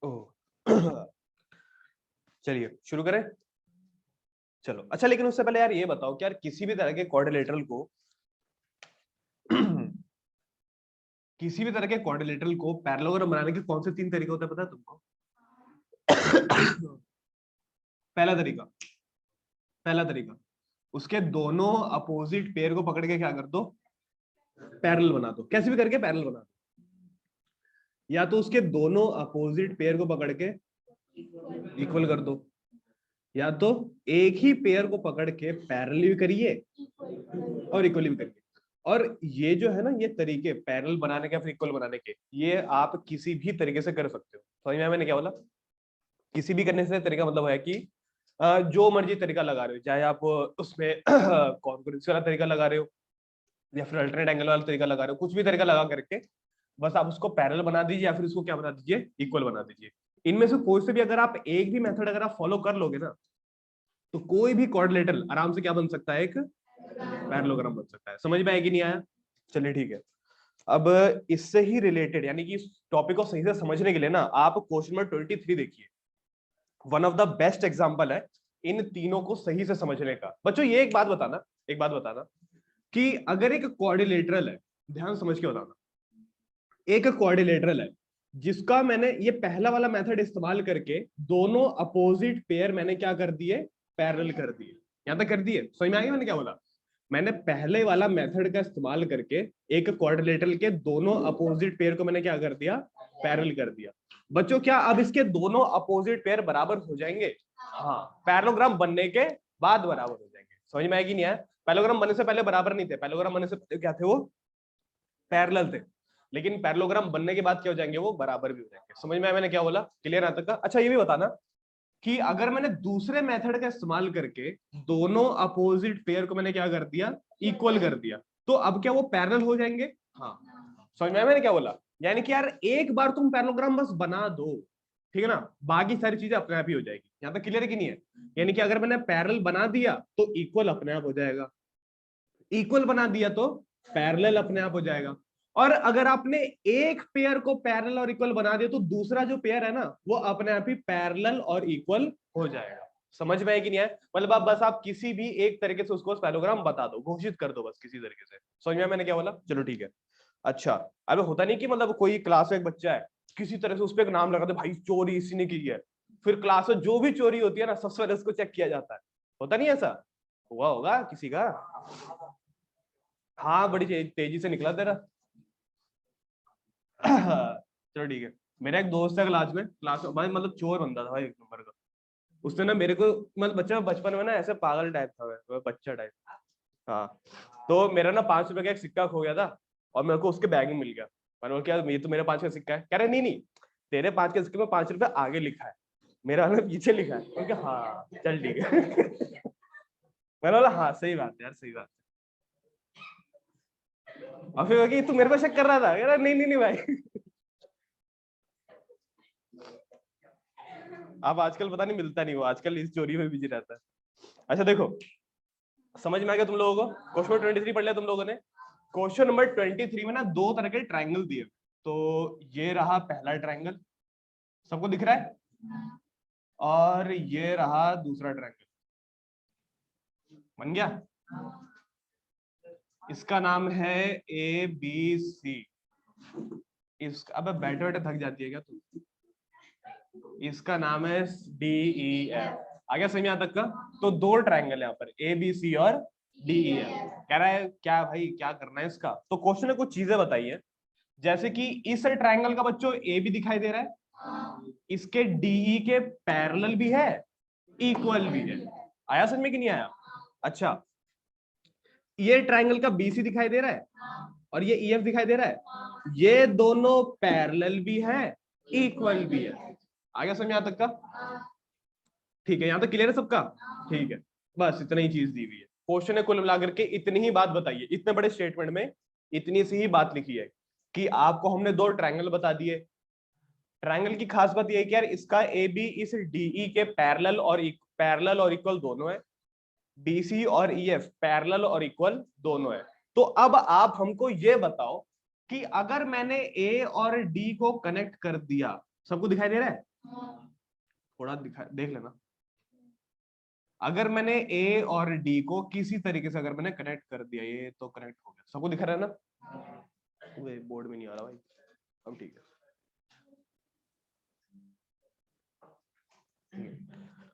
ओह चलिए शुरू करें। चलो अच्छा, लेकिन उससे पहले यार ये बताओ कि यार किसी भी तरह के क्वाड्रिलेटरल को किसी भी तरह के क्वाड्रिलेटरल को पैरेललोग्राम बनाने के कौन से 3 तरीके होते हैं पता है तुमको? पहला तरीका, उसके दोनों अपोजिट पेयर को पकड़ के क्या कर दो, पैरेलल बना दो। कैसे भी करके पैरेलल बना दो, या तो उसके दोनों अपोजिट पेयर को पकड़ के इक्वल कर दो, या तो एक ही पेयर को पकड़ के पैरेलल भी करिए और इक्वली भी करिए। और ये जो है ना, ये तरीके पैरेलल बनाने के या फिर इक्वल बनाने के, ये आप किसी भी तरीके से कर सकते हो। समझ में आया मैंने क्या बोला? किसी भी करने से तरीका मतलब है कि जो मर्जी तरीका लगा रहे हो, चाहे आप उसमें कॉन्ग्रुएंस वाला तरीका लगा रहे हो या फिर अल्टरनेट एंगल वाला तरीका लगा रहे हो, कुछ भी तरीका लगा करके बस आप उसको पैरेलल बना दीजिए या फिर उसको क्या बना दीजिए, इक्वल बना दीजिए। इनमें से कोई से भी अगर आप एक भी मेथड अगर आप फॉलो कर लोगे ना, तो कोई भी क्वाड्रिलेटरल आराम से क्या बन सकता है, एक पैरेललोग्राम बन सकता है। समझ में आया कि नहीं आया? चलिए ठीक है। अब इससे ही रिलेटेड, यानी कि इस टॉपिक को सही से समझने के लिए ना, आप क्वेश्चन नंबर 23 देखिए। One of the best example है इन तीनों को सही से समझने का। बच्चों ये एक बात बताना कि अगर एक क्वाड्रिलेटरल है, ध्यान समझ के बताना, एक क्वाड्रिलेटरल है जिसका मैंने ये पहला वाला मेथड इस्तेमाल करके दोनों अपोजिट पेयर मैंने क्या कर दिए, पैरेलल कर दिए। यहां तक कर दिए? समझ में आ गया मैंने क्या बोला? मैंने पहले वाला मेथड का इस्तेमाल करके एक क्वाड्रिलेटरल के दोनों अपोजिट पेयर को मैंने क्या कर दिया, पैरेलल कर दिया। बच्चों क्या अब इसके दोनों अपोजिट पेयर बराबर हो जाएंगे? हाँ, पैरेललोग्राम बनने के बाद बराबर हो जाएंगे। समझ में आएगी नहीं आया? पैरेललोग्राम बनने से पहले बराबर नहीं थे, पैरेललोग्राम बनने से पहले क्या थे, वो पैरेलल थे। लेकिन पैरेललोग्राम बनने के बाद क्या हो जाएंगे, वो बराबर भी हो जाएंगे। समझ में आया मैंने क्या बोला? क्लियर आता का? अच्छा ये भी बताना कि अगर मैंने दूसरे मेथड का इस्तेमाल करके दोनों अपोजिट पेयर को मैंने क्या कर दिया, इक्वल कर दिया, तो अब क्या वो पैरेलल हो जाएंगे? हाँ। समझ में आया मैंने क्या बोला? यानी कि यार एक बार तुम पैरेललोग्राम बस बना दो, ठीक है ना, बाकी सारी चीजें अपने आप ही हो जाएगी। यहां तक क्लियर है कि नहीं है? यानी कि अगर मैंने पैरेलल बना दिया तो इक्वल अपने आप हो जाएगा, इक्वल बना दिया तो पैरेलल अपने आप हो जाएगा। और अगर आपने एक पेयर को पैरेलल और इक्वल बना दिया तो दूसरा जो पेयर है ना, वो अपने आप ही पैरेलल और इक्वल हो जाएगा। समझ में है कि नहीं है? मतलब आप बस आप किसी भी एक तरीके से उसको पैरेललोग्राम बता दो, घोषित कर दो बस किसी तरीके से। समझ में मैंने क्या बोला? चलो ठीक है। अच्छा, अब होता नहीं कि मतलब कोई क्लास में एक बच्चा है, किसी तरह से उस पर एक नाम लगा दे, भाई चोरी इसी ने की है। फिर क्लास में जो भी चोरी होती है ना, सबसे पहले उसको चेक किया जाता है। होता नहीं ऐसा? हुआ होगा किसी का? हाँ, बड़ी तेजी से निकला तेरा। चलो ठीक है। मेरा एक दोस्त है क्लास में भाई, मतलब चोर बंदा था भाई, एक नंबर का। उसने ना मेरे को, मतलब बच्चा बचपन में ना ऐसे पागल टाइप था, मैं बच्चा टाइप। हाँ, तो मेरा ना 5 रुपए का एक सिक्का खो गया था और मेरे को उसके बैग में मिल गया। मैंने बोला क्या ये तो मेरे 5 का सिक्का है? कह रहे नहीं नहीं, तेरे 5 के सिक्के में 5 रुपए आगे लिखा है, मेरा ना पीछे लिखा है। मैं कहा हाँ चल ठीक है। मैंने बोला हाँ सही बात है यार, सही बात है। और फिर कि तू मेरे पे शक कर रहा था? कह रहा नहीं नहीं नहीं भाई। अब आजकल पता नहीं मिलता नहीं, वो आजकल इस चोरी में बिजी रहता है। अच्छा देखो, समझ में आ गया तुम लोगों को? क्वेश्चन नंबर 23 पढ़ लिया तुम लोगों ने? क्वेश्चन नंबर 23 में ना 2 तरह के ट्राइंगल दिए। तो ये रहा पहला ट्राइंगल, सबको दिख रहा है? और ये रहा दूसरा ट्राइंगल, बन गया? इसका नाम है ए बी सी। इसका अब बैठे बैठे थक जाती है क्या तू? इसका नाम है डी ई एफ। आ गया समझ में यहाँ तक का? तो 2 ट्राइंगल है यहाँ पर, ए बी सी और डी ई एफ। कह रहा है क्या भाई, क्या करना है इसका? तो क्वेश्चन ने कुछ चीजें बताई है, जैसे कि इस ट्राइंगल का बच्चों ए भी दिखाई दे रहा है, इसके डीई के पैरेलल भी है, इक्वल भी है। आया समझ में कि नहीं आया? अच्छा, ये ट्राइंगल का बीसी दिखाई दे रहा है और ये ईएफ दिखाई दे रहा है, ये दोनों पैरेलल भी है, इक्वल भी है। आ गया समझ यहां तक का? ठीक है, यहां तक क्लियर है सबका? ठीक है, बस इतना ही चीज दी हुई है। क्वेश्चन है कुल मिलाकर के इतनी ही बात बताइए, इतने बड़े स्टेटमेंट में इतनी सी ही बात लिखी है कि आपको हमने 2 ट्राइंगल बता दिए। ट्राइंगल की खास बात यह है कि यार इसका ए बी इस डीई के पैरेलल और इक्वल दोनों है, बीसी और ईएफ पैरेलल और इक्वल दोनों है। तो अब आप हमको ये बताओ कि अगर मैंने ए और डी को कनेक्ट कर दिया सबको दिखाई दे रहा है? थोड़ा देख लेना। अगर मैंने ए और डी को किसी तरीके से अगर मैंने कनेक्ट कर दिया, ये तो कनेक्ट हो गया, सबको दिख रहा है ना? वे बोर्ड में नहीं आ रहा भाई, अब ठीक है।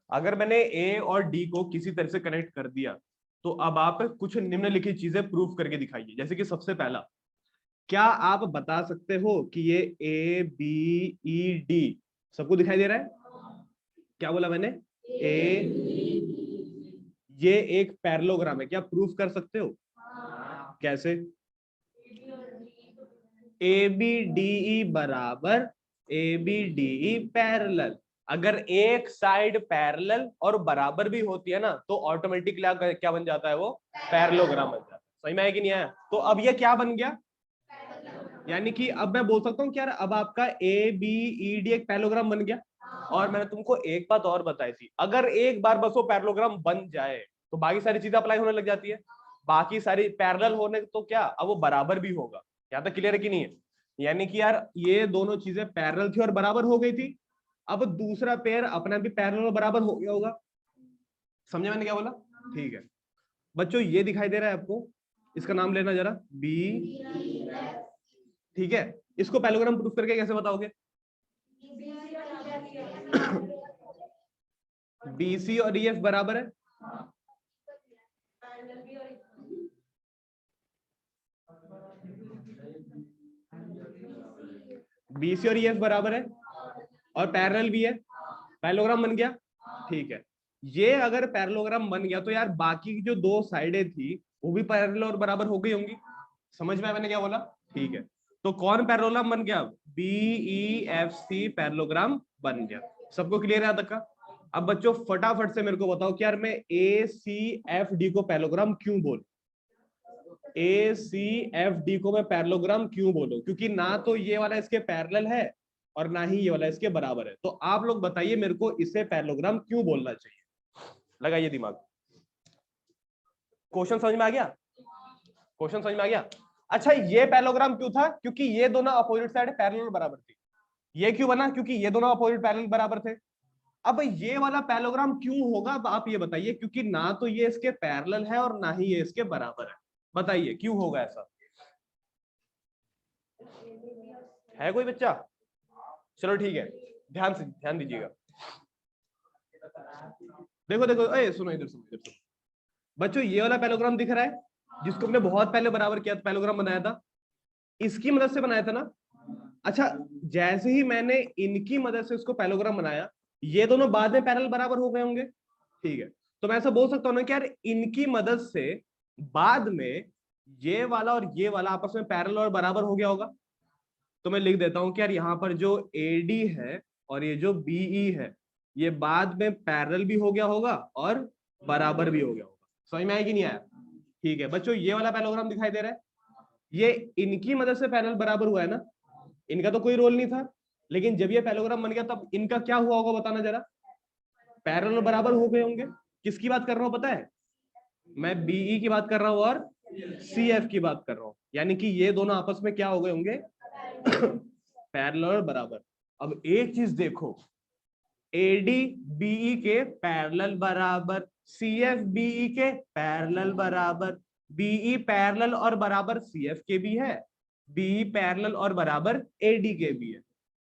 अगर मैंने ए और डी को किसी तरह से कनेक्ट कर दिया, तो अब आप कुछ निम्नलिखित चीजें प्रूफ करके दिखाइए। जैसे कि सबसे पहला, क्या आप बता सकते हो कि ये ए बी ई डी सबको दिखाई दे रहा है? क्या बोला मैंने? ये एक पैरेललोग्राम है, क्या प्रूफ कर सकते हो? कैसे? ए बी डी ई बराबर A B D E parallel. अगर एक साइड पैरेलल और बराबर भी होती है ना, तो ऑटोमेटिकली क्या बन जाता है? वो पैरेललोग्राम बन जाता है। सही में है कि नहीं है? तो अब ये क्या बन गया? यानी कि अब मैं बोल सकता हूँ कि यार अब आपका ए बी ई डी एक पैरेललोग्राम बन गया। और मैंने तुमको एक बात और बताई थी, अगर एक बार बस वो पैरेललोग्राम बन जाए तो बाकी सारी चीजें अप्लाई होने लग जाती है। बाकी सारी पैरेलल होने तो क्या, अब वो बराबर भी होगा। यहाँ तक क्लियर है कि नहीं है? यानी कि यार ये दोनों चीजें पैरेलल थी और बराबर हो गई थी। अब दूसरा पेयर अपना भी पैरेलल और बराबर हो गया होगा। समझे मैंने क्या बोला? ठीक है बच्चों, ये दिखाई दे रहा है आपको, इसका नाम लेना जरा, बी। ठीक है, इसको पैरेललोग्राम प्रूफ करके कैसे बताओगे? बीसी और ईएफ बराबर है। बीसी और ईएफ बराबर है और पैरेलल भी है, पैरेललोग्राम बन गया। ठीक है, ये अगर पैरेललोग्राम बन गया तो यार बाकी की जो दो साइडें थी वो भी पैरेलल और बराबर हो गई होंगी। समझ में आया मैंने क्या बोला? ठीक है, तो कौन पैरेललोग्राम बन गया? बीईएफसी पैरेललोग्राम बन गया। सबको क्लियर है तक का? अब बच्चों फटाफट से मेरे को बताओ कि यार मैं ए सी एफ डी को पैरेललोग्राम क्यों बोलूं? ए सी एफ डी को मैं पैरेललोग्राम क्यों बोलूं? क्योंकि ना तो ये वाला इसके पैरेलल है और ना ही ये वाला इसके बराबर है। तो आप लोग बताइए मेरे को इसे पैरेललोग्राम क्यों बोलना चाहिए? लगाइए दिमाग। क्वेश्चन समझ में आ गया? क्वेश्चन समझ में आ गया? अच्छा, ये पैरेललोग्राम क्यों था? क्योंकि ये दोनों अपोजिट साइड पैरेलल बराबर थी। ये क्यों बना? क्योंकि ये दोनों अपोजिट पैरेलल बराबर थे। अब ये वाला पैरेललोग्राम क्यों होगा? अब आप ये बताइए, क्योंकि ना तो ये इसके पैरेलल है और ना ही ये इसके बराबर है। बताइए क्यों होगा ऐसा? है कोई बच्चा? चलो ठीक है, ध्यान दीजिएगा। देखो देखो, ए सुनो, इधर सुनो, इधर सुनो बच्चों, ये वाला पैरेललोग्राम दिख रहा है जिसको हमने बहुत पहले बराबर किया, पैरेललोग्राम बनाया था, इसकी मदद से बनाया था ना। अच्छा, जैसे ही मैंने इनकी मदद से इसको पैरेललोग्राम बनाया, ये दोनों बाद में पैरेलल बराबर हो गए होंगे। ठीक है, तो मैं ऐसा बोल सकता हूँ ना कि यार इनकी मदद से बाद में ये वाला और ये वाला आपस में पैरेलल और बराबर हो गया होगा। तो मैं लिख देता हूं कि यार यहाँ पर जो AD है और ये जो BE है, ये बाद में पैरेलल भी हो गया होगा और बराबर भी हो गया होगा। समझ में आया कि नहीं आया? ठीक है बच्चों, ये वाला पैरेललोग्राम दिखाई दे रहा है, ये इनकी मदद से पैरेलल बराबर हुआ है ना। इनका तो कोई रोल नहीं था, लेकिन जब ये पैरेललोग्राम बन गया तब इनका क्या हुआ होगा बताना जरा? पैरेलल और बराबर हो गए होंगे। किसकी बात कर रहा हूं पता है? मैं BE की बात कर रहा हूं और CF की बात कर रहा हूं। यानी कि ये दोनों आपस में क्या हो गए होंगे? पैरेलल और बराबर। अब एक चीज देखो, AD BE के पैरेलल बराबर, CF BE के पैरेलल बराबर, BE पैरेलल और बराबर CF के भी है, BE पैरेलल और बराबर AD के भी है।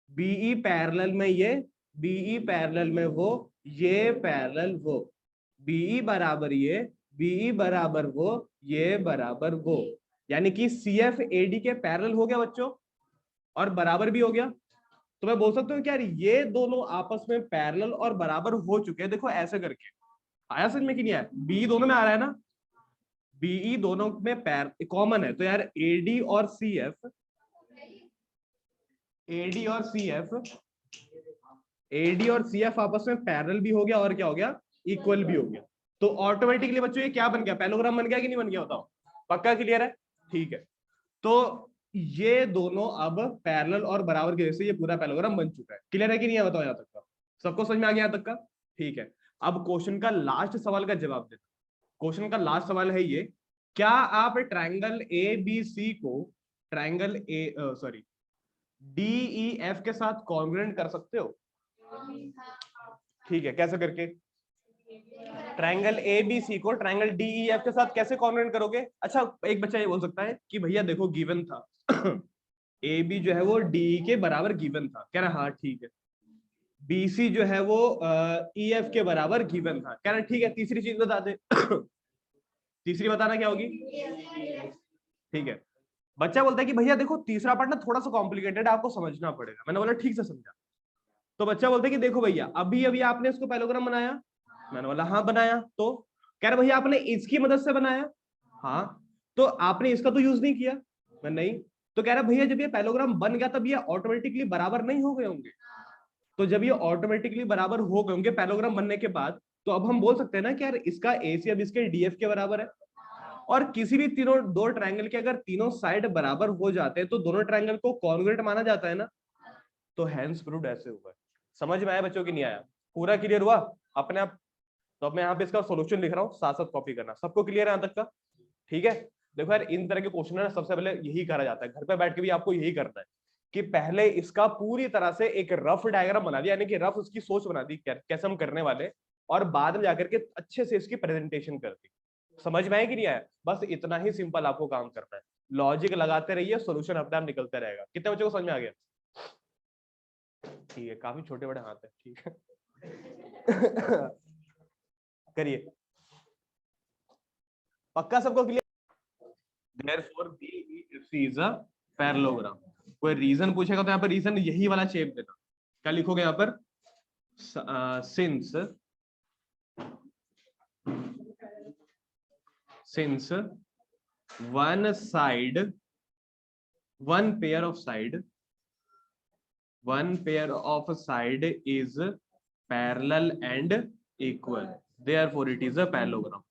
BE पैरेलल में ये, BE पैरेलल में वो, ये पैरेलल वो, BE बराबर ये, BE बराबर वो, ये बराबर वो। यानी कि CF AD के पैरेलल हो गया बच्चों और बराबर भी हो गया। तो मैं बोल सकता हूँ कि यार ये दोनों आपस में पैरेलल और बराबर हो चुके हैं। देखो ऐसे करके आया समझ में कि नहीं आया? BE दोनों में आ रहा है ना, BE दोनों में कॉमन है। तो यार AD और CF, AD और CF, AD और CF आपस में पैरेलल भी हो गया और क्या हो गया? इक्वल भी हो गया। तो ऑटोमेटिकली बच्चों ये क्या बन गया? पैरेललोग्राम बन गया कि नहीं बन गया? बताओ, पक्का क्लियर है? ठीक है, तो ये दोनों अब पैरेलल और बराबर की वजह से ये पूरा पैरेललोग्राम बन चुका है। क्लियर है कि नहीं है? बताओ यहाँ तक का सबको समझ में आ गया? यहाँ तक का ठीक है। अब क्वेश्चन का लास्ट सवाल का जवाब देते। क्वेश्चन का लास्ट सवाल है ये, क्या आप ट्रायंगल ABC को ट्रायंगल DEF के साथ कॉन्ग्रुएंट कर सकते हो? ठीक है, कैसे करके? ट्रायंगल ABC को ट्रायंगल DEF के साथ कैसे कॉन्ग्रुएंट करोगे? अच्छा, एक बच्चा ये बोल सकता है कि भैया देखो गिवन था AB जो है वो DE के बराबर गिवन था, कह रहा हाँ ठीक है। BC जो है वो EF के बराबर गिवन था, कह रहा ठीक है। तीसरी चीज बता दे तीसरी बताना क्या होगी? ठीक है, बच्चा बोलता है कि भैया देखो तीसरा पार्ट ना थोड़ा सा कॉम्प्लिकेटेड है, आपको समझना पड़ेगा। मैंने बोला ठीक से समझा। तो बच्चा बोलता है कि देखो भैया अभी अभी आपने इसको पैरेललोग्राम बनाया। मैंने बोला हाँ बनाया। तो कह रहा भैया आपने इसकी मदद से बनाया? हाँ। तो आपने इसका तो यूज नहीं किया? मैं नहीं। तो कह रहा भैया जब ये पैरेललोग्राम बन गया तब ये ऑटोमेटिकली बराबर नहीं हो गए होंगे? तो जब ये ऑटोमेटिकली बराबर हो गए होंगे पैरेललोग्राम बनने के बाद, तो अब हम बोल सकते हैं ना कि यार इसका AC अब इसके DF के बराबर है। और किसी भी तीनों दो ट्रायंगल के अगर तीनों साइड बराबर हो जाते हैं तो दोनों ट्रायंगल को कॉन्ग्रुएंट माना जाता है ना। तो हैंस प्रूव्ड ऐसे हुआ। समझ में आया बच्चों की नहीं आया? पूरा क्लियर हुआ अपने आप? तो अब मैं यहाँ पे इसका सॉल्यूशन लिख रहा हूँ, साथ साथ कॉपी करना। सबको क्लियर है यहाँ तक का? ठीक है। देखो यार इन तरह के क्वेश्चन है ना, सबसे पहले यही करा जाता है, घर पे बैठ के भी आपको यही करना है कि पहले इसका पूरी तरह से एक रफ डायग्राम बना दिया, यानी कि रफ उसकी सोच बना दी कैसे हम करने वाले, और बाद में जाकर के अच्छे से इसकी प्रेजेंटेशन कर दी। समझ में आया कि नहीं आया? बस इतना ही सिंपल आपको काम करना है। लॉजिक लगाते रहिए, सॉल्यूशन अपने आप निकलते रहेगा। कितने बच्चों को समझ में आ गया? ठीक है, काफी छोटे बड़े हाथ है, ठीक है करिए। पक्का सबको clear? Therefore BEC is a parallelogram। कोई रीजन पूछेगा तो यहाँ पर रीजन यही वाला शेप देना। क्या लिखोगे यहाँ पर? since one pair of side is parallel and equal, therefore it is a parallelogram।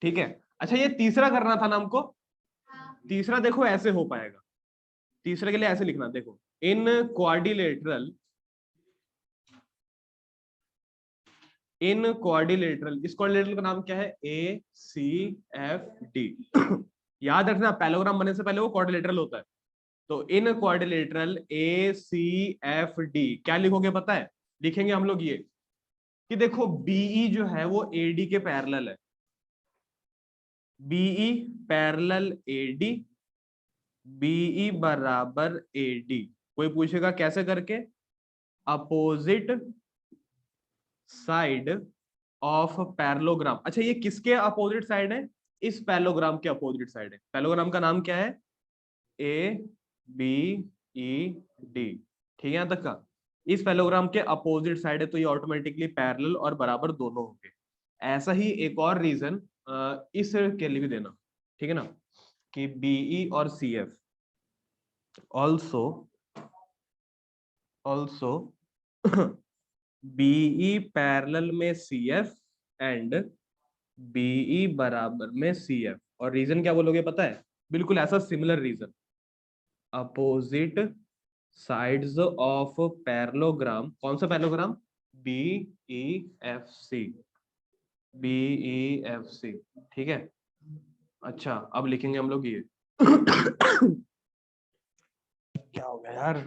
ठीक है। अच्छा ये तीसरा करना था ना हमको? तीसरा देखो ऐसे हो पाएगा। तीसरे के लिए ऐसे लिखना, देखो इन क्वाड्रिलेटरल इस क्वाड्रिलेटरल का नाम क्या है? ACFD याद रखना, पैरेललोग्राम बनने से पहले वो क्वाड्रिलेटरल होता है। तो इन क्वाड्रिलेटरल ACFD क्या लिखोगे पता है? लिखेंगे हम लोग ये कि देखो BE जो है वो AD के पैरेलल है। BE पैरेलल AD, BE बराबर AD। कोई पूछेगा कैसे करके? Opposite side of parallelogram. अच्छा ये किसके अपोजिट साइड है? इस पैरेललोग्राम के अपोजिट साइड है। पैरेललोग्राम का नाम क्या है? ABED। ठीक है यहाँ तक का? इस पैरेललोग्राम के अपोजिट साइड है तो ये ऑटोमेटिकली पैरेलल और बराबर दोनों होंगे। ऐसा ही एक और रीजन इस के लिए भी देना, ठीक है ना, कि BE और CF also BE पैरेलल में CF एंड BE बराबर में CF। और रीजन क्या बोलोगे पता है? बिल्कुल ऐसा similar reason, opposite sides of parallelogram. कौन सा पैरेललोग्राम? BEFC। ठीक है। अच्छा अब लिखेंगे हम लोग ये क्या हो गया यार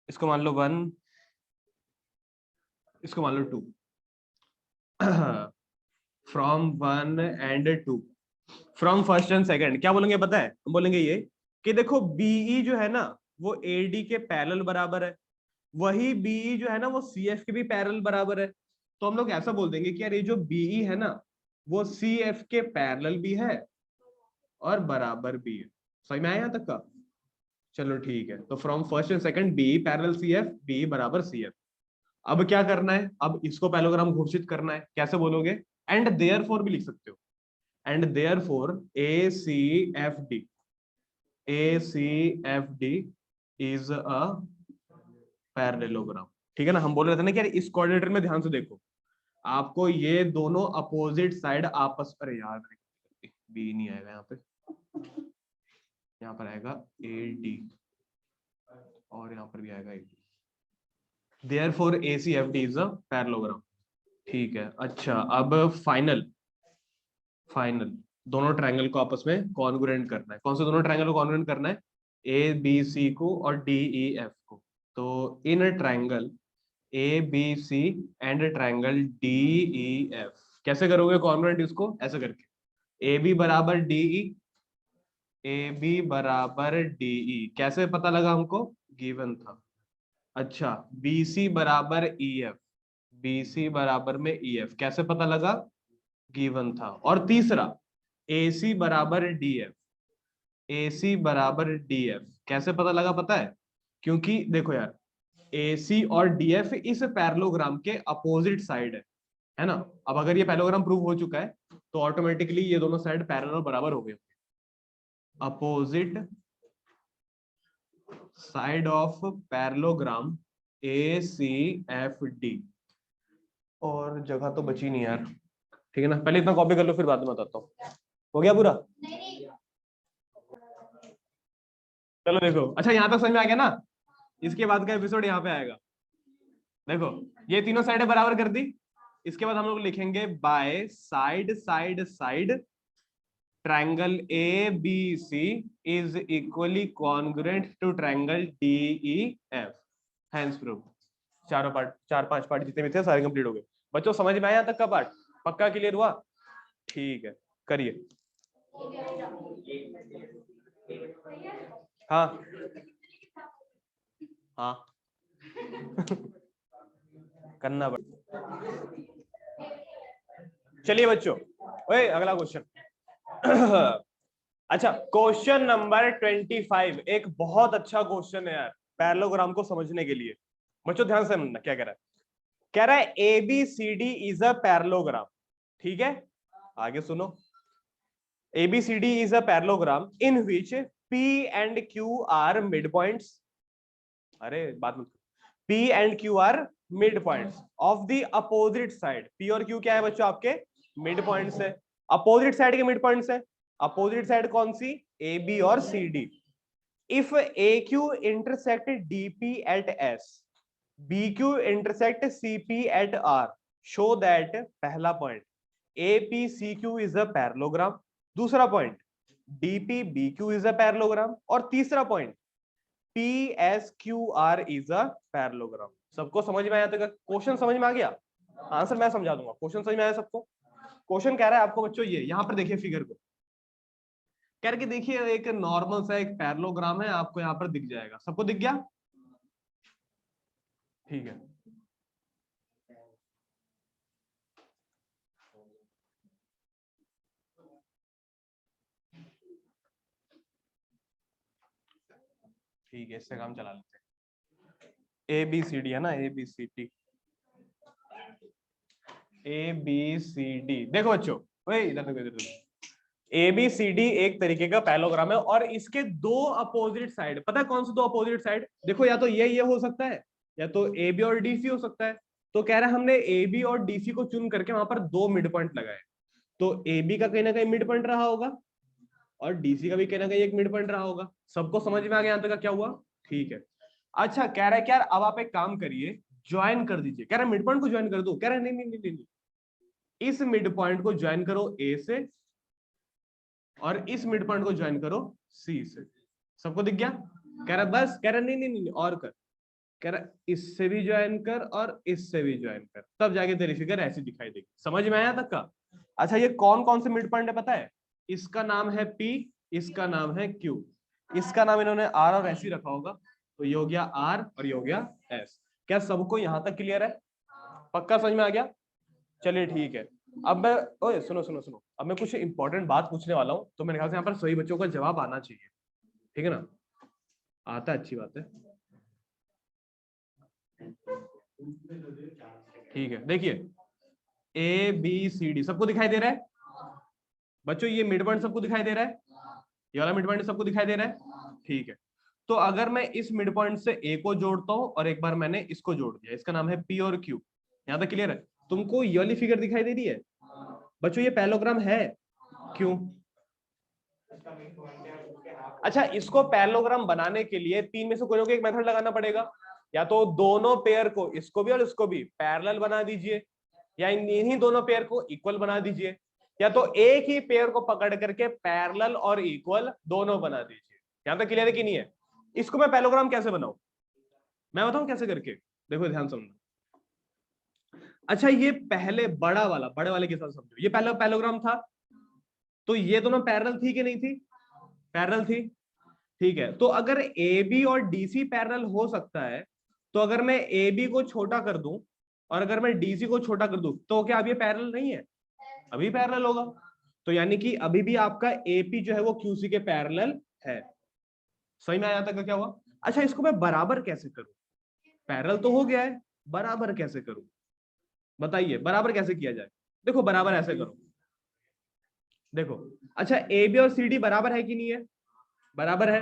इसको मान लो 1, इसको मान लो 2 from 1 and 2, from first and second. क्या बोलेंगे पता है? हम बोलेंगे ये कि देखो BE जो है ना वो AD के पैरेलल बराबर है, वही BE जो है ना वो CF के भी पैरेलल बराबर है। तो हम लोग ऐसा बोल देंगे कि यार ये जो BE है ना वो CF के पैरेलल भी है और बराबर भी है। समझ में आया यहाँ तक का? चलो ठीक है। तो from first and second BE parallel CF, BE बराबर CF। अब क्या करना है? अब इसको पैरेललोग्राम घोषित करना है। कैसे बोलोगे? एंड देयरफॉर भी लिख सकते हो। And therefore ACFD is a parallelogram. ठीक है ना? हम बोल रहे थे ना कि यार इस कोऑर्डिनेटर में ध्यान से देखो, आपको ये दोनों अपोजिट साइड आपस, अरे यार बी नहीं आएगा यहाँ पे, यहाँ पर आएगा AD और यहाँ पर भी आएगा AD। Therefore ACFD is a parallelogram। ठीक है। अच्छा अब फाइनल दोनों ट्रायंगल को आपस में कॉन्ग्रुएंट करना है। कौन से दोनों ट्रायंगल को कॉन्ग्रुएंट करना है? ए बी सी को और डी ई एफ को। तो in triangle A B C and triangle D E F, कैसे करोगे कॉन्ग्रुएंट इसको? ऐसे करके ए बी बराबर डीई, ए बी बराबर डीई, कैसे पता लगा हमको? गिवन था। अच्छा, बी सी बराबर ई एफ, बी सी बराबर में ई एफ, कैसे पता लगा? गिवन था। और तीसरा ए सी बराबर डी एफ, ए सी बराबर डी एफ, कैसे पता लगा पता है? क्योंकि देखो यार, ए सी और डी एफ इस पैरेललोग्राम के अपोजिट साइड है ना। अब अगर ये पैरेललोग्राम प्रूव हो चुका है तो ऑटोमेटिकली ये दोनों साइड पैरेलल बराबर हो गए। Opposite side of parallelogram A C F D. और जगह तो बची नहीं यार, ठीक है ना। पहले इतना कॉपी कर लो फिर बाद में बताता हूँ। हो गया पूरा? चलो देखो, अच्छा यहाँ तक समझ में आ गया ना। इसके बाद का एपिसोड यहाँ पे आएगा। देखो ये तीनों साइडें बराबर कर दी, इसके बाद हम लोग लिखेंगे by side side side triangle A B C is equally congruent to triangle D E F, hence prove. चारों पार्ट, 4-5 पार्ट जितने भी थे सारे कंप्लीट हो गए। बच्चों समझ में आया यहाँ तक का पार्ट? पक्का क्लियर हुआ? ठीक है, करिए। हाँ हाँ करना पड़ेगा। चलिए बच्चों, ओए अगला क्वेश्चन। अच्छा, क्वेश्चन नंबर 25 एक बहुत अच्छा क्वेश्चन है यार पैरेललोग्राम को समझने के लिए। बच्चों ध्यान से समझना क्या कह रहा है। कह रहा है A B C D is a parallelogram, ठीक है। आगे सुनो, A B C D is a parallelogram in which P and Q are mid points. अरे बात मत, P and Q are mid points of the opposite side. P और Q क्या है बच्चों? आपके मिड पॉइंट्स है, अपोजिट साइड के मिड पॉइंट्स है। अपोजिट साइड कौन सी? ए बी और C D. If A Q intersect D P at S, B Q intersect C P at R, show that, पहला point, A P C Q is a parallelogram. दूसरा point, D P B Q is a parallelogram. और तीसरा point, P S Q R is a parallelogram. सबको समझ में आया? तो question समझ में आ गया? आंसर मैं समझा दूंगा। क्वेश्चन समझ में आया सबको? क्वेश्चन कह रहा है आपको बच्चों, ये यहां पर देखिए फिगर को, कह रहे कि देखिए एक नॉर्मल सा एक पैरेललोग्राम है, आपको यहां पर दिख जाएगा। सबको दिख गया? ठीक है। ठीक है, इससे काम चला लेते हैं। ए बी सी डी है ना, A B C D, A B C D. देखो बच्चों, वही इधर देखो, इधर देखो। ए बी सी डी एक तरीके का पैरेललोग्राम है और इसके दो अपोजिट साइड, पता है कौन से दो अपोजिट साइड? देखो या तो ये हो सकता है, या तो ए बी और डी सी हो सकता है। तो कह रहा है हमने ए बी और डी सी को चुन करके वहां पर दो मिड पॉइंट लगाए। तो ए बी का कहीं ना कहीं मिड पॉइंट रहा होगा और डीसी का भी कहीं ना कहीं एक मिड पॉइंट रहा होगा। सबको समझ में आ गया यहां तक का क्या हुआ? ठीक है। अच्छा, कह रहा है कि यार अब आप एक काम करिए, ज्वाइन कर दीजिए। कह रहा है मिड पॉइंट को ज्वाइन कर दो। कह रहा है नहीं नहीं नहीं नहीं, इस मिड पॉइंट को ज्वाइन करो ए से और इस मिड पॉइंट को ज्वाइन करो सी से। सबको दिख गया? कह रहा बस, कह रहा नहीं नहीं नहीं और कर, कह रहा इससे भी ज्वाइन कर और इससे भी ज्वाइन कर, तब जाके तेरी फिगर ऐसी दिखाई देगी। समझ में आया तक का? अच्छा, ये कौन कौन से मिड पॉइंट है पता है? इसका नाम है P, इसका नाम है Q, इसका नाम इन्होंने R और S ही रखा होगा। तो ये हो गया R और ये हो गया S। क्या सबको यहां तक क्लियर है? पक्का समझ में आ गया? चलिए ठीक है। अब मैं, ओए सुनो सुनो सुनो, अब मैं कुछ इंपॉर्टेंट बात पूछने वाला हूँ, तो मेरे ख्याल से यहाँ पर सभी बच्चों का जवाब आना चाहिए, ठीक है ना? आता है, अच्छी बात है। ठीक है, देखिए ए बी सी डी सबको दिखाई दे रहा है बच्चों? ये मिड पॉइंट सबको दिखाई दे रहा है? ये वाला मिड पॉइंट सबको दिखाई दे रहा है? ठीक है। तो अगर मैं इस मिड पॉइंट से ए को जोड़ता हूं और एक बार मैंने इसको जोड़ दिया, इसका नाम है पी और क्यू। यहां तक क्लियर है? तुमको ये वाली फिगर दिखाई दे रही है बच्चों? ये पैरेललोग्राम है। क्यों? अच्छा, इसको पैरेललोग्राम बनाने के लिए तीन में से कोई ना कोई एक मेथड लगाना पड़ेगा। या तो दोनों पेयर को, इसको भी और इसको भी, पैरेलल बना दीजिए, या इन्हीं दोनों पेयर को इक्वल बना दीजिए, या तो एक ही पेयर को पकड़ करके पैरेलल और इक्वल दोनों बना दीजिए। यहां तक क्लियर है कि नहीं है? इसको मैं पैरेललोग्राम कैसे बनाऊं, मैं बताऊं कैसे करके, देखो ध्यान समझो। अच्छा ये पहले बड़े वाले के साथ समझो, ये पहला पैरेललोग्राम था, तो ये दोनों पैरेलल थी कि नहीं थी? पैरेलल थी, ठीक है। तो अगर ए बी और डीसी पैरेलल हो सकता है, तो अगर मैं ए बी को छोटा कर दूं और अगर मैं डीसी को छोटा कर दूं, तो क्या अब ये पैरेलल नहीं है? अभी पैरेलल होगा। तो यानी कि अभी भी आपका एपी जो है वो क्यूसी के पैरेलल है। सही में आया तक क्या हुआ? अच्छा इसको मैं बराबर कैसे करूं? पैरेलल तो हो गया है, बराबर कैसे करूं बताइए, बराबर कैसे किया जाए? देखो बराबर ऐसे करो, देखो। अच्छा ए बी और सी डी बराबर है कि नहीं है? बराबर है।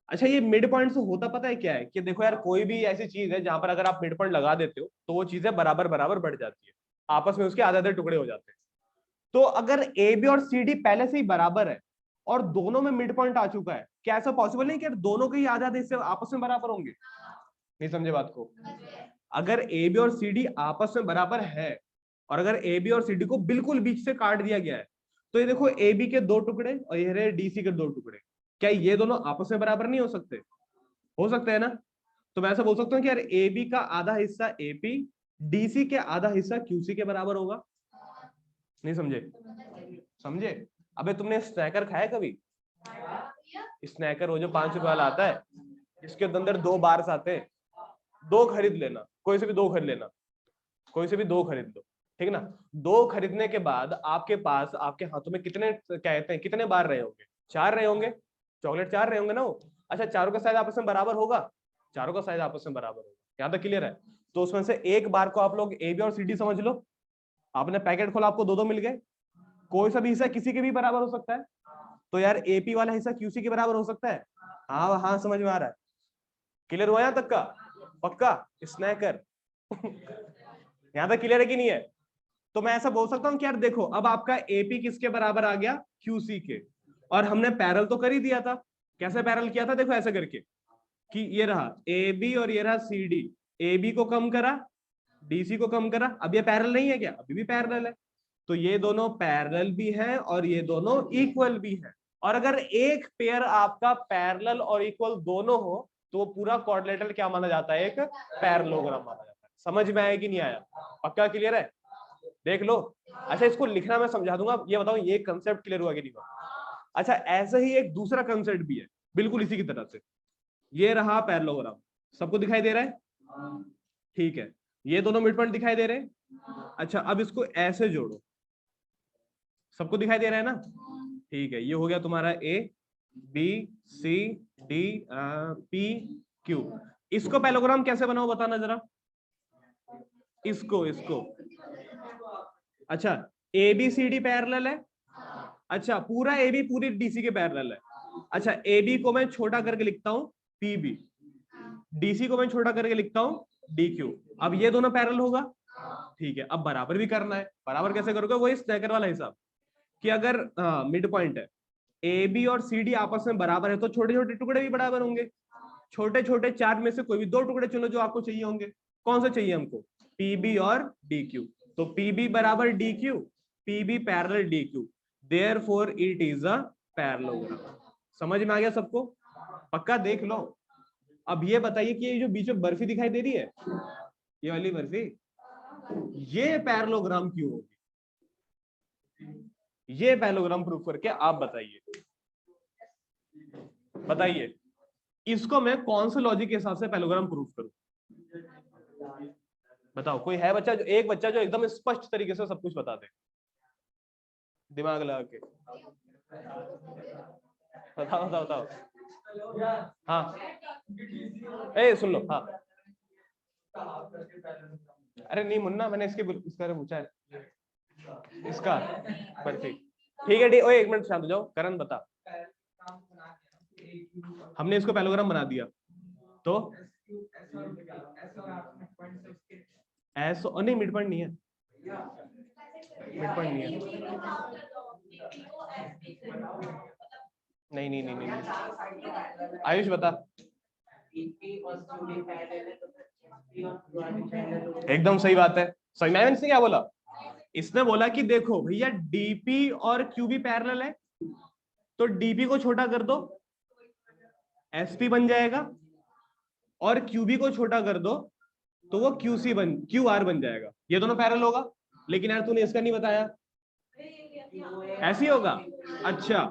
अच्छा ये मिड पॉइंट से होता पता है क्या है? कि देखो यार कोई भी ऐसी चीज है जहां पर अगर आप मिड पॉइंट लगा देते हो तो वो चीजें बराबर बराबर बढ़ जाती है, आपस में उसके आधे आधे टुकड़े हो जाते हैं। तो अगर ए बी और सी डी पहले से ही बराबर है और दोनों में मिड पॉइंट आ चुका है, क्या ऐसा पॉसिबल नहीं कि दोनों के ही आधे आधे हिस्से आपस में बराबर होंगे? नहीं समझे बात को? अगर ए बी और सी डी आपस में बराबर है और अगर ए बी और सी डी को बिल्कुल बीच से काट दिया गया है, तो ये देखो ए बी के दो टुकड़े और ये रहे डीसी के दो टुकड़े, क्या ये दोनों आपस में बराबर नहीं हो सकते? हो सकते हैं ना? तो मैं ऐसा बोल सकता हूँ कि यार ए बी का आधा हिस्सा एपी, डीसी के आधा हिस्सा क्यूसी के बराबर होगा। नहीं समझे? समझे? अबे तुमने स्नैकर खाया कभी? स्नैकर वो जो 5 रुपए वाला आता है, इसके अंदर 2 बार्स आते हैं, 2 खरीद लेना, कोई से भी 2 खरीद लेना, कोई से भी 2 खरीद लो, ठीक ना? 2 खरीदने के बाद आपके पास आपके हाथों में कितने कहते हैं कितने बार रहे होंगे? 4 रहे होंगे, चॉकलेट 4 रहे होंगे ना वो। अच्छा चारों का साइज आपस में बराबर होगा? चारों का साइज आपस में बराबर होगा, यहाँ तक क्लियर है? तो उसमें से एक बार को आप लोग ए बी और सी डी समझ लो, आपने पैकेट खोला आपको 2-2 मिल गए, कोई सा भी हिस्सा किसी के भी बराबर हो सकता है, तो यार एपी वाला हिस्सा क्यूसी के बराबर हो सकता है। हाँ हाँ समझ में आ रहा है? क्लियर हुआ यहाँ तक का? पक्का स्नैकर यहाँ तक क्लियर है कि नहीं है? तो मैं ऐसा बोल सकता हूँ कि यार देखो अब आपका एपी किसके बराबर आ गया? क्यूसी के। और हमने पैरेलल तो कर ही दिया था, कैसे पैरेलल किया था? देखो ऐसे करके कि ये रहा ए बी और ये रहा सी डी, ए बी को कम करा, डीसी को कम करा, अब ये पैरेलल नहीं है क्या? अभी भी पैरेलल है। तो ये दोनों पैरेलल भी है और ये दोनों इक्वल भी है। और अगर एक पेयर आपका पैरेलल और इक्वल दोनों हो तो वो पूरा क्वाड्रिलेटरल क्या माना जाता है? एक पैरेललोग्राम माना जाता है। समझ में आया कि नहीं आया? पक्का क्लियर है? देख लो। अच्छा इसको लिखना मैं समझा दूंगा, ये बताओ ये कंसेप्ट क्लियर हुआ कि नहीं हुआ? अच्छा ऐसे ही एक दूसरा कंसेप्ट भी है बिल्कुल इसी की तरह से, ये रहा पैरेललोग्राम, सबको दिखाई दे रहा है? ठीक है, ये दोनों मिड पॉइंट दिखाई दे रहे हैं। अच्छा अब इसको ऐसे जोड़ो, सबको दिखाई दे रहा है ना? ठीक है, ये हो गया तुम्हारा A B C D P Q. इसको पैरेललोग्राम कैसे बनाओ बताना जरा, इसको अच्छा A B C D parallel है, अच्छा पूरा ए बी पूरी डीसी के पैरेलल है। अच्छा ए बी को मैं छोटा करके लिखता हूं पी बी, डीसी को मैं छोटा करके लिखता हूं डी क्यू। अब ये दोनों पैरेलल होगा, ठीक है। अब बराबर भी करना है, बराबर कैसे करोगे? वही स्नैकर वाला हिसाब कि अगर मिड पॉइंट है ए बी और सी डी आपस में बराबर है तो छोटे छोटे टुकड़े भी बराबर होंगे। छोटे छोटे 4 में से कोई भी 2 टुकड़े चुनो जो आपको चाहिए होंगे। कौन से चाहिए हमको? पीबी और डी क्यू। तो पीबी बराबर D Q, PB parallel D Q, therefore it is a parallelogram. समझ में आ गया सबको? पक्का देख लो। अब ये बताइए कि ये जो बीच में बर्फी दिखाई दे रही है, ये वाली बर्फी, ये पैरेललोग्राम क्यों होगी? ये पैरेललोग्राम प्रूफ करके आप बताइए, बताइए इसको मैं कौन से लॉजिक के हिसाब से पैरेललोग्राम प्रूफ करूं? बताओ कोई है बच्चा जो, एक बच्चा जो एकदम स्पष्ट तरीके से सब कुछ बता दे, दिमाग लगा के बताओ बताओ बताओ। हाँ ए सुन लो, हाँ अरे नहीं मुन्ना, मैंने इसके बारे में पूछा है इसका परफेक्ट। ठीक है ठीक, ओए एक मिनट शांत हो जाओ। करण बता, हमने इसको पैरेललोग्राम बना दिया तो एस नहीं मिड पॉइंट नहीं है, मिड पॉइंट नहीं है। नहीं नहीं नहीं नहीं, नहीं। आयुष बता। एकदम सही बात है। सही में इसने क्या बोला? इसने बोला कि देखो भैया डीपी और क्यूबी पैरेलल है, तो डीपी को छोटा कर दो SP बन जाएगा, और QB को छोटा कर दो तो वो QR बन जाएगा। ये दोनों पैरेलल होगा। लेकिन यार तूने इसका नहीं बताया, ऐसे ही होगा। अच्छा,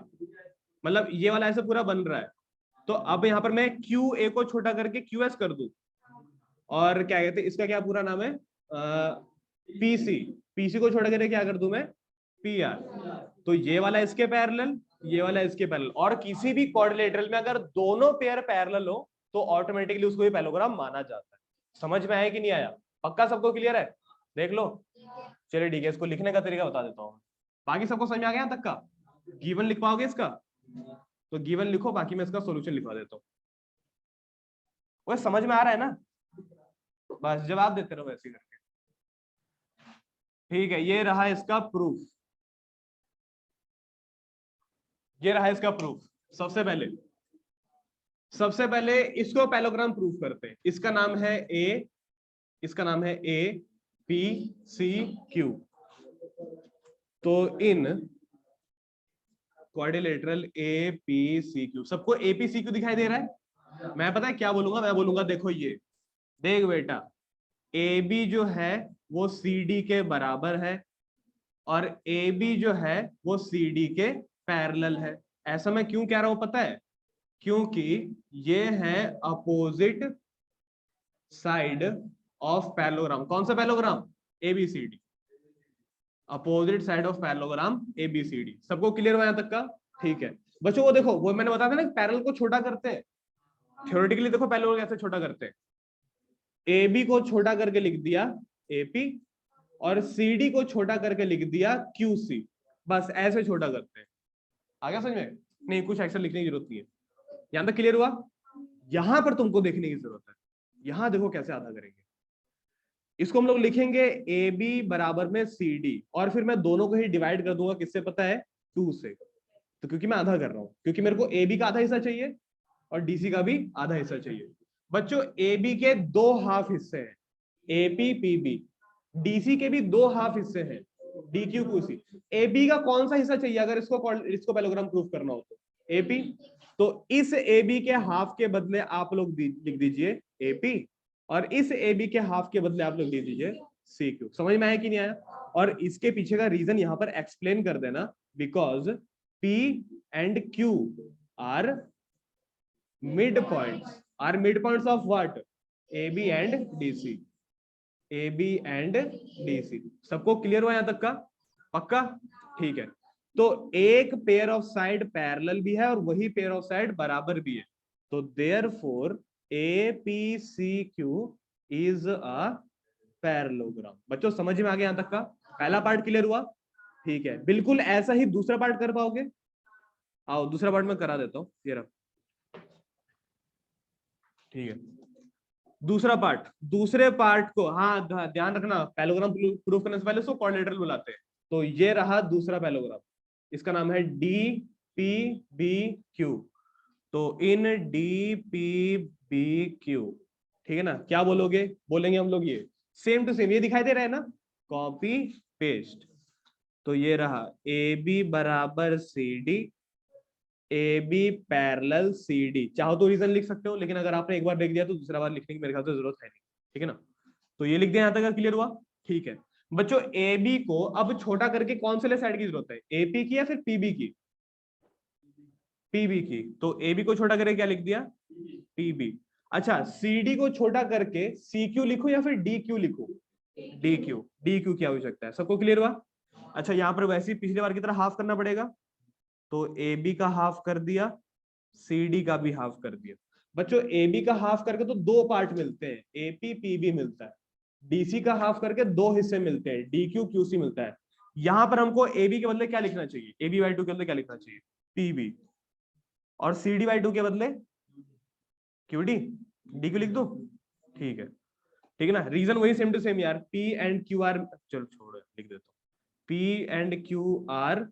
मतलब ये वाला ऐसे पूरा बन रहा है। तो अब यहाँ पर मैं QA को छोटा करके QS कर दूं, और क्या कहते हैं इसका, क्या पूरा नाम है, PC को छोटा करके क्या कर दूं मैं, PR। तो ये वाला इसके पैरेलल, ये वाला इसके पैरेलल। और किसी भी क्वाड्रिलेटरल में अगर दोनों पेयर पैरेलल हो तो ऑटोमेटिकली उसको भी पैरेललोग्राम माना जाता है। समझ में आया कि नहीं आया? पक्का सबको क्लियर है? देख लो। चलिए ठीक है, इसको लिखने का तरीका बता देता हूँ। बाकी सबको समझ में आ गया तक का? गिवन लिख पाओगे इसका? तो गिवन लिखो, बाकी मैं इसका सॉल्यूशन लिखवा देता हूँ। वो समझ में आ रहा है ना? बस जवाब देते रहो वैसे करके। ठीक है, ये रहा इसका प्रूफ। ये रहा इसका प्रूफ। सबसे पहले इसको पैरेललोग्राम प्रूफ करते हैं। इसका नाम है ए, इसका नाम है APCQ। तो इन क्वाड्रिलेटरल APCQ, सबको APCQ दिखाई दे रहा है? मैं पता है क्या बोलूंगा, मैं बोलूंगा देखो ये देख बेटा, AB जो है वो CD के बराबर है, और AB जो है वो CD के पैरेलल है। ऐसा मैं क्यों कह रहा हूं पता है? क्योंकि ये है अपोजिट साइड ऑफ पैरेललोग्राम। कौन सा parallelogram? ABCD। Opposite side of parallelogram ABCD। सबको क्लियर हुआ यहां तक का? ठीक है बच्चों, वो देखो वो मैंने बताया था ना, पैरेलल को छोटा करते हैं थ्योरेटिकली। देखो पैरेलल कैसे छोटा करते हैं। AB को छोटा करके लिख दिया AP, और CD को छोटा करके लिख दिया QC। बस ऐसे छोटा करते हैं। आ गया समझ में? नहीं, कुछ एक्शन लिखने की जरूरत नहीं है। यहां तक क्लियर हुआ? यहां पर तुमको देखने की जरूरत है। यहां देखो कैसे आधा करेंगे। इसको हम लोग लिखेंगे AB बराबर में CD, और फिर मैं दोनों को ही डिवाइड कर दूंगा किससे पता है? 2 से। तो क्योंकि मैं आधा कर रहा हूं, क्योंकि मेरे को AB का आधा हिस्सा चाहिए और DC का भी आधा हिस्सा चाहिए। बच्चों AB के 2 हाफ हिस्से हैं, APPB। DC के भी 2 हाफ हिस्से हैं, DQQC। AB का कौन सा हिस्सा चाहिए अगर इसको पैरेललोग्राम प्रूफ करना हो तो? AP। तो इस AB के हाफ के बदले आप लोग लिख दीजिए AP, और इस AB के हाफ के बदले आप लोग लिख दीजिए CQ। समझ में आया कि नहीं आया? और इसके पीछे का रीजन यहां पर एक्सप्लेन कर देना, because P and Q are midpoints of what? AB and DC। AB and DC। सबको क्लियर हुआ यहां तक का? पक्का? ठीक है। तो एक पेयर ऑफ साइड पैरेलल भी है और वही पेयर ऑफ साइड बराबर भी है। तो therefore APCQ is a parallelogram. बच्चों समझ में आ गया यहां तक का? पहला पार्ट क्लियर हुआ? ठीक है, बिल्कुल ऐसा ही दूसरा पार्ट कर पाओगे? आओ दूसरा पार्ट में करा देता हूं, ये रहा। ठीक है, दूसरा पार्ट। दूसरे पार्ट को हाँ ध्यान रखना, पैरेललोग्राम प्रूफ करने से पहले उसको क्वाड्रिलेटरल बुलाते हैं। तो ये रहा दूसरा पैरेललोग्राम, इसका नाम है DPBQ। तो इन DPBQ, ठीक है ना? क्या बोलोगे? बोलेंगे हम लोग ये सेम टू सेम, ये दिखाई दे रहा है ना, कॉपी पेस्ट। तो ये रहा AB बराबर CD, AB पैरेलल CD। चाहो तो रीजन लिख सकते हो, लेकिन अगर आपने एक बार लिख दिया तो दूसरा बार लिखने की मेरे ख्याल से जरूरत है नहीं। ठीक है ना? तो ये लिख दिया, यहां तक क्लियर हुआ? ठीक है बच्चों, AB को अब छोटा करके कौन से साइड की जरूरत है? AP की या फिर PB की? PB की। तो AB को छोटा करके क्या लिख दिया? PB। अच्छा, CD को छोटा करके CQ लिखूं या फिर DQ लिखूं? DQ की आवश्यकता है। सबको क्लियर हुआ? अच्छा, यहां पर वैसे ही पिछली बार की तरह हाफ करना पड़ेगा। तो AB का हाफ कर दिया, CD का भी हाफ कर दिया। बच्चों AB का हाफ करके तो 2 पार्ट मिलते हैं, APPB मिलता है। DC का हाफ करके 2 हिस्से मिलते हैं, DQQC मिलता है। यहां पर हमको AB के बदले क्या लिखना चाहिए? AB/2 के बदले क्या लिखना चाहिए? PB। और CD/2 के बदले QD। DQ लिख दो? ठीक है, ठीक है ना? रीजन वही सेम टू सेम यार, P and Q are, चलो छोड़ो लिख देता हूं, P and Q are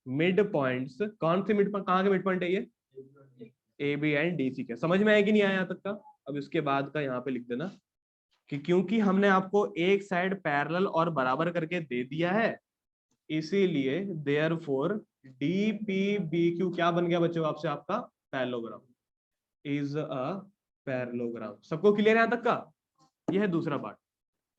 mid points. कौन से मिड पॉइंट, कहां के मिड पॉइंट है ये? AB एंड DC के। समझ में आया कि नहीं आया यहां तक का? अब इसके बाद का यहां पे लिख देना कि क्योंकि हमने आपको एक साइड पैरेलल और बराबर करके दे दिया है, इसीलिए देयरफॉर DPBQ क्या बन गया बच्चों आपसे, आपका पैरेललोग्राम, इज अ पैरेललोग्राम। सबको क्लियर है यहां तक का? यह है दूसरा पार्ट।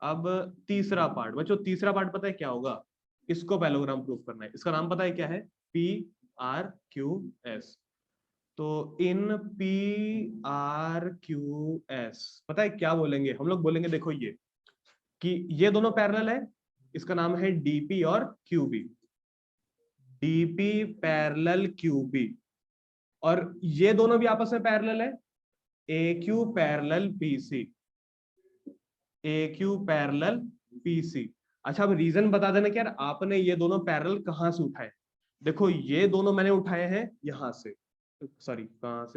अब तीसरा पार्ट बच्चों, तीसरा पार्ट पता है क्या होगा? इसको पैरेललोग्राम प्रूफ करना है। इसका नाम पता है क्या है? PRQS। तो इन PRQS पता है क्या बोलेंगे हम लोग? बोलेंगे देखो ये कि ये दोनों पैरेलल है, इसका नाम है DP और QB। DP parallel QB। और ये दोनों भी आपस में पैरेलल है, AQ parallel PC। AQ parallel PC। अच्छा अब रीजन बता देना कि यार आपने ये दोनों पैरेलल कहां से उठाए। देखो ये दोनों मैंने उठाए हैं यहां से, सॉरी कहां से,